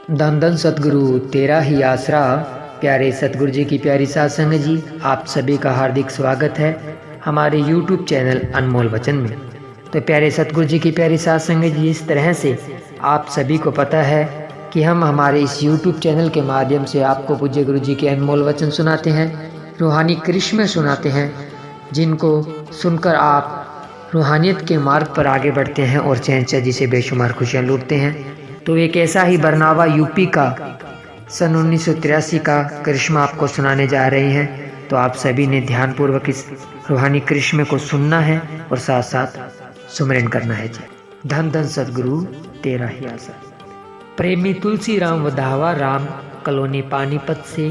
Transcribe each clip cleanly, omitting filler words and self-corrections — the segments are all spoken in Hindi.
धन धन सतगुरु तेरा ही आसरा। प्यारे सतगुरु जी की प्यारी साध संगत जी, आप सभी का हार्दिक स्वागत है हमारे YouTube चैनल अनमोल वचन में। तो प्यारे सतगुरु जी की प्यारी साध संगत जी, इस तरह से आप सभी को पता है कि हम हमारे इस YouTube चैनल के माध्यम से आपको पूज्य गुरु जी के अनमोल वचन सुनाते हैं, रूहानी करिश्मे सुनाते हैं, जिनको सुनकर आप रूहानियत के मार्ग पर आगे बढ़ते हैं और शहंशाह जी से बेशुमार खुशियाँ लूटते हैं। तो एक ऐसा ही बरनावा यूपी का सन 1983 का करिश्मा आपको सुनाने जा रहे हैं। तो आप सभी ने ध्यानपूर्वक इस रूहानी करिश्मे को सुनना है और साथ साथ सुमरन करना है जी। धन धन सतगुरु तेरा ही आसरा। प्रेमी तुलसी राम वधावा राम, कॉलोनी पानीपत से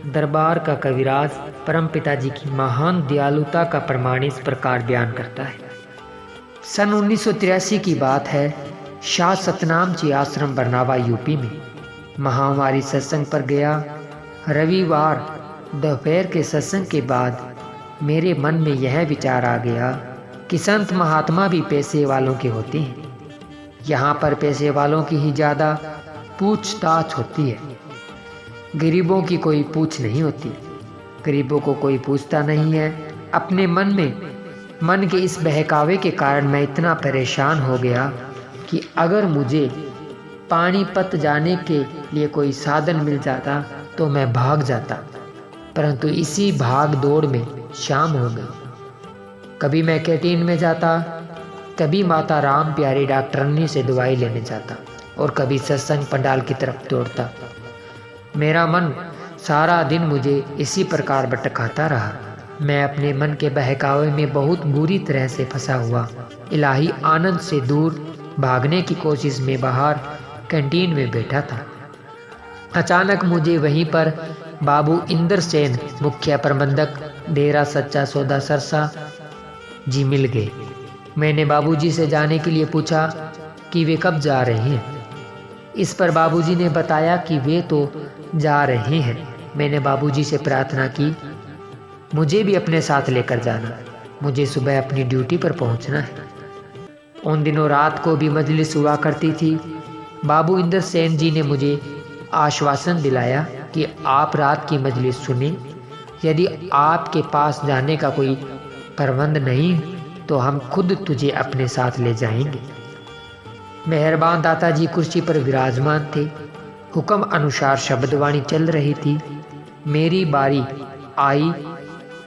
दरबार का कविराज परम पिताजी की महान दयालुता का प्रमाण इस प्रकार बयान करता है। सन 1983 की बात है। शाह सतनाम जी आश्रम बरनावा यूपी में महामारी सत्संग पर गया। रविवार दोपहर के सत्संग के बाद मेरे मन में यह विचार आ गया कि संत महात्मा भी पैसे वालों के होते हैं। यहाँ पर पैसे वालों की ही ज़्यादा पूछताछ होती है, गरीबों की कोई पूछ नहीं होती। गरीबों को कोई पूछता नहीं है। अपने मन के इस बहकावे के कारण मैं इतना परेशान हो गया कि अगर मुझे पानीपत जाने के लिए कोई साधन मिल जाता तो मैं भाग जाता, परंतु इसी भाग दौड़ में शाम हो गई। कभी मैं कैंटीन में जाता, कभी माता राम प्यारी डॉक्टरनी से दवाई लेने जाता और कभी सत्संग पंडाल की तरफ दौड़ता। मेरा मन सारा दिन मुझे इसी प्रकार भटकाता रहा। मैं अपने मन के बहकावे में बहुत बुरी तरह से फंसा हुआ इलाही आनंद से दूर भागने की कोशिश में बाहर कैंटीन में बैठा था। अचानक मुझे वहीं पर बाबू इंदर सेन, मुख्य प्रबंधक डेरा सच्चा सौदा सरसा जी मिल गए। मैंने बाबूजी से जाने के लिए पूछा कि वे कब जा रहे हैं। इस पर बाबूजी ने बताया कि वे तो जा रहे हैं। मैंने बाबूजी से प्रार्थना की, मुझे भी अपने साथ लेकर जाना, मुझे सुबह अपनी ड्यूटी पर पहुंचना है। उन दिनों रात को भी मजलिस हुआ करती थी। बाबू इंदर सेन जी ने मुझे आश्वासन दिलाया कि आप रात की मजलिस सुने, यदि आपके पास जाने का कोई प्रबंध नहीं तो हम खुद तुझे अपने साथ ले जाएंगे। मेहरबान दाताजी कुर्सी पर विराजमान थे। हुक्म अनुसार शब्दवाणी चल रही थी। मेरी बारी आई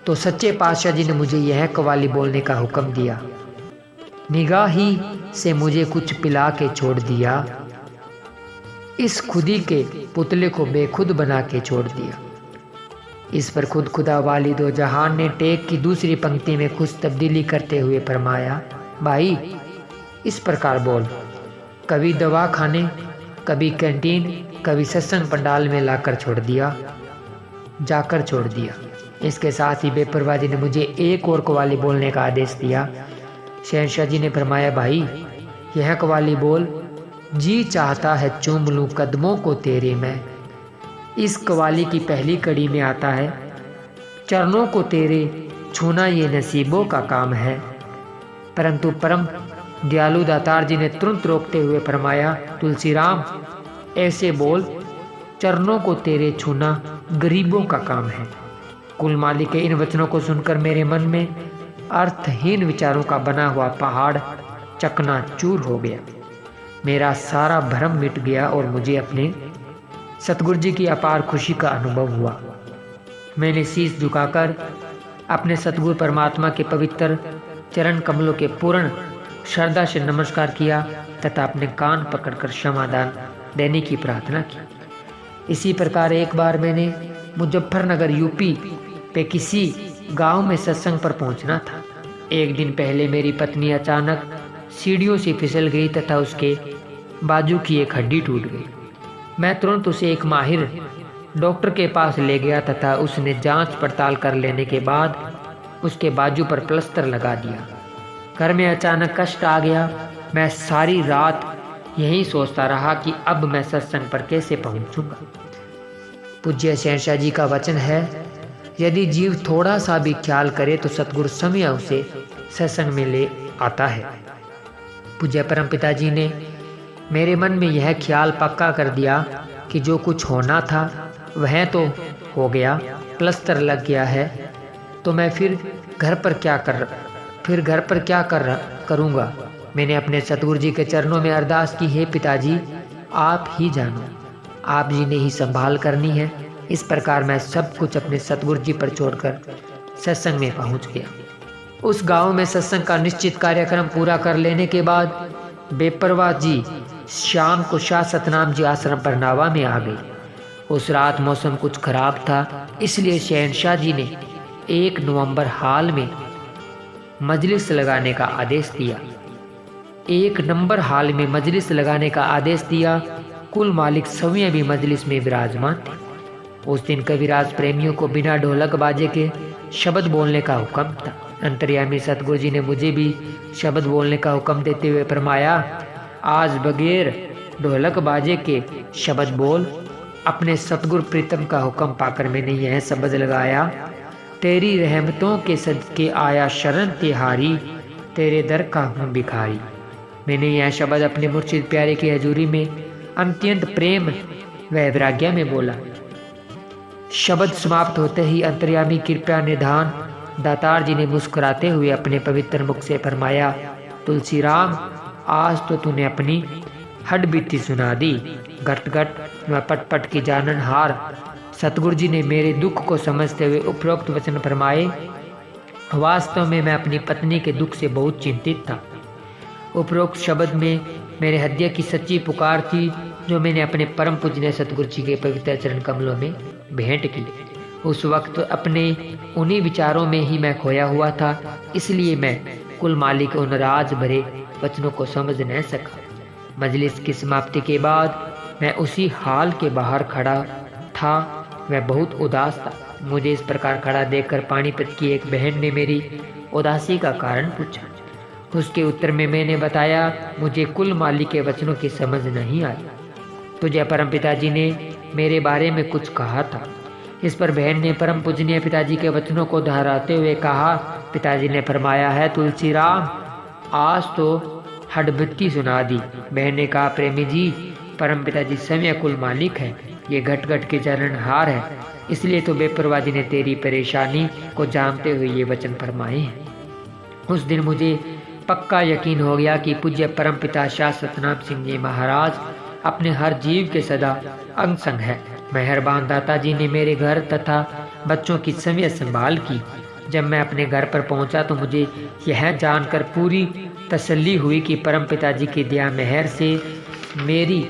तो सच्चे पातशाह जी ने मुझे यह कव्वाली बोलने का हुक्म दिया। निगाही से मुझे कुछ पिला के छोड़ दिया, इस खुदी के पुतले को बेखुद बना के छोड़ दिया। इस पर खुद खुदा वाली दो जहान ने टेक की दूसरी पंक्ति में कुछ तब्दीली करते हुए फरमाया, भाई इस प्रकार बोल, कभी दवा खाने, कभी कैंटीन, कभी सत्संग पंडाल में लाकर छोड़ दिया, जाकर छोड़ दिया। इसके साथ ही बेपरवाह जी ने मुझे एक और कव्वाली बोलने का आदेश दिया। शहंशाह जी ने फरमाया, भाई यह कव्वाली बोल, जी चाहता है चूम लूं कदमों को तेरे मैं। इस कव्वाली की पहली कड़ी में आता है, चरणों को तेरे छूना ये नसीबों का काम है। परंतु परम दयालु दातार जी ने तुरंत रोकते हुए फरमाया, तुलसीराम ऐसे बोल, चरणों को तेरे छूना गरीबों का काम है। कुल मालिक के इन वचनों को सुनकर मेरे मन में अर्थहीन विचारों का बना हुआ पहाड़ चकनाचूर हो गया। मेरा सारा भ्रम मिट गया और मुझे अपने सतगुरु जी की अपार खुशी का अनुभव हुआ। मैंने शीश झुकाकर अपने सतगुरु परमात्मा के पवित्र चरण कमलों के पूर्ण श्रद्धा से नमस्कार किया तथा अपने कान पकड़कर क्षमादान देने की प्रार्थना की। इसी प्रकार एक बार मैंने मुजफ्फरनगर यूपी पे किसी गांव में सत्संग पर पहुंचना था। एक दिन पहले मेरी पत्नी अचानक सीढ़ियों से फिसल गई तथा उसके बाजू की एक हड्डी टूट गई। मैं तुरंत उसे एक माहिर डॉक्टर के पास ले गया तथा उसने जांच पड़ताल कर लेने के बाद उसके बाजू पर प्लास्टर लगा दिया। घर में अचानक कष्ट आ गया। मैं सारी रात यही सोचता रहा कि अब मैं सत्संग पर कैसे पहुंचूंगा। पूज्य शहंशाह जी का वचन है, यदि जीव थोड़ा सा भी ख्याल करे तो सतगुरु समय उसे सत्संग में ले आता है। पूज्य परम पिताजी ने मेरे मन में यह ख्याल पक्का कर दिया कि जो कुछ होना था वह तो हो गया, प्लस्तर लग गया है, तो मैं फिर घर पर क्या करूँगा। मैंने अपने सतगुरु जी के चरणों में अरदास की, हे पिताजी आप ही जानो, आप जी ने ही संभाल करनी है। इस प्रकार मैं सब कुछ अपने सतगुरु जी पर छोड़कर सत्संग में पहुंच गया। उस गांव में सत्संग का निश्चित कार्यक्रम पूरा कर लेने के बाद बेपरवाह जी शाम को शाह सतनाम जी आश्रम पर नावा में आ गए। उस रात मौसम कुछ खराब था, इसलिए शहनशाह जी ने 1 नवंबर हाल में मजलिस लगाने का आदेश दिया। 1 नंबर हाल में मजलिस लगाने का आदेश दिया। कुल मालिक सभी भी मजलिस में विराजमान थे। उस दिन कविराज प्रेमियों को बिना ढोलक बाजे के शब्द बोलने का हुक्म था। अंतर्यामी सतगुरु जी ने मुझे भी शब्द बोलने का हुक्म देते हुए फरमाया, आज बगैर ढोलक बाजे के शब्द बोल। अपने सतगुरु प्रीतम का हुक्म पाकर मैंने यह शब्द लगाया, तेरी रहमतों के सदके आया शरण तिहारी, तेरे दर का हूँ भिखारी। मैंने यह शब्द अपने मुर्शिद प्यारे की हजूरी में अत्यंत प्रेम व वैराग्य में बोला। शब्द समाप्त होते ही अंतर्यामी कृपया निधान दातार जी ने मुस्कुराते हुए अपने पवित्र मुख से फरमाया, तुलसी राम आज तो तूने अपनी हड बीती सुना दी। घट घट व पट पट की जाननहार सतगुरु जी ने मेरे दुख को समझते हुए उपरोक्त वचन फरमाए। वास्तव में मैं अपनी पत्नी के दुख से बहुत चिंतित था। उपरोक्त शब्द में मेरे हृदय की सच्ची पुकार थी, जो मैंने अपने परम पूजनीय सतगुरु जी के पवित्र चरण कमलों में भेंट की। उस वक्त अपने उन्हीं विचारों में ही मैं खोया हुआ था, इसलिए मैं कुल मालिक उन राज भरे वचनों को समझ न सका। मजलिस की समाप्ति के बाद मैं उसी हाल के बाहर खड़ा था। मैं बहुत उदास था। मुझे इस प्रकार खड़ा देखकर पानीपत की एक बहन ने मेरी उदासी का कारण पूछा। उसके उत्तर में मैंने बताया, मुझे कुल मालिक के वचनों की समझ नहीं आई। तुझे परम पिताजी ने मेरे बारे में कुछ कहा था। इस पर बहन ने परम पूजनीय पिताजी के वचनों को दोहराते हुए कहा, पिताजी ने फरमाया है, तुलसी राम आज तो हडबत्ती सुना दी। बहन ने कहा, प्रेमी जी परम पिताजी समय कुल मालिक है, ये घट घट के चरणहार है, इसलिए तो बेपरवाही ने तेरी परेशानी को जानते हुए ये वचन फरमाए हैं। उस दिन मुझे पक्का यकीन हो गया कि पूज्य परम पिता शाह सतनाम सिंह जी महाराज अपने हर जीव के सदा अंग संग है। मेहरबान दाता जी ने मेरे घर तथा बच्चों की समय संभाल की। जब मैं अपने घर पर पहुंचा तो मुझे यह जानकर पूरी तसल्ली हुई कि परम पिताजी की दया मेहर से मेरी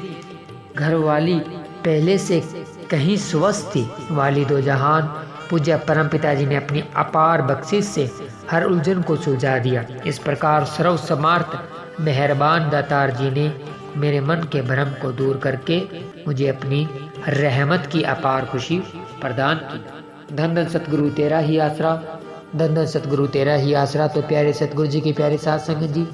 घरवाली पहले से कहीं स्वस्थ थी। वाली दो जहान पूज्य परम पिताजी ने अपनी अपार बख्शिश से हर उलझन को सुलझा दिया। इस प्रकार सर्व समार्थ मेहरबान दातार जी ने मेरे मन के भ्रम को दूर करके मुझे अपनी रहमत की अपार खुशी प्रदान की। धन धन सतगुरु तेरा ही आसरा, धन धन सतगुरु तेरा ही आसरा। तो प्यारे सतगुरु जी की प्यारे साथ संगत जी,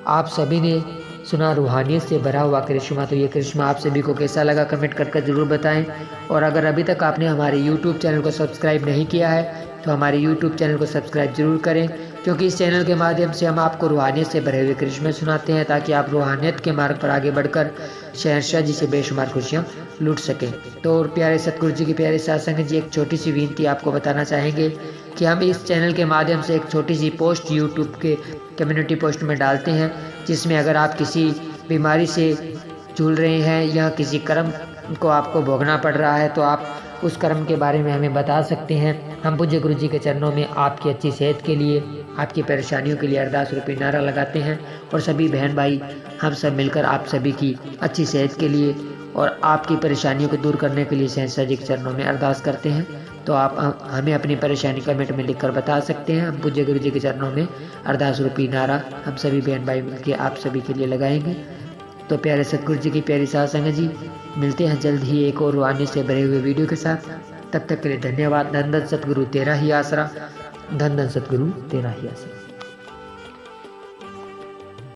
आप सभी ने सुना रूहानियत से भरा हुआ करिश्मा। तो ये करिश्मा आप सभी को कैसा लगा कमेंट कर ज़रूर बताएं। और अगर अभी तक आपने हमारे YouTube चैनल को सब्सक्राइब नहीं किया है तो हमारे YouTube चैनल को सब्सक्राइब जरूर करें, क्योंकि इस चैनल के माध्यम से हम आपको रूहानियत से भरे हुए करिश्मे सुनाते हैं, ताकि आप रूहानियत के मार्ग पर आगे बढ़कर शहंशाह जी से बेशुमार खुशियाँ लूट सकें। तो प्यारे सतगुरु जी की प्यारे साथ संगत जी, एक छोटी सी विनती आपको बताना चाहेंगे कि हम इस चैनल के माध्यम से एक छोटी सी पोस्ट यूट्यूब के कम्युनिटी पोस्ट में डालते हैं, जिसमें अगर आप किसी बीमारी से झूल रहे हैं या किसी कर्म को आपको भोगना पड़ रहा है तो आप उस कर्म के बारे में हमें बता सकते हैं। हम पूज्य गुरु जी के चरणों में आपकी अच्छी सेहत के लिए, आपकी परेशानियों के लिए अरदास रूपी नारा लगाते हैं, और सभी बहन भाई हम सब मिलकर आप सभी की अच्छी सेहत के लिए और आपकी परेशानियों को दूर करने के लिए शहंशाह जी के चरणों में अरदास करते हैं। तो आप हमें अपनी परेशानी कमेंट में लिखकर बता सकते हैं। हम पूज्य गुरु जी के चरणों में अरदास रूपी नारा हम सभी बहन भाई मिलकर आप सभी के लिए लगाएंगे। तो प्यारे सतगुरु जी की प्यारी साथ संगत जी, मिलते हैं जल्द ही एक और रूहानी से भरे हुए वीडियो के साथ। तब तक के लिए धन्यवाद। धन धन सतगुरु तेरा ही आसरा, धन धन सतगुरु तेरा ही आसरा।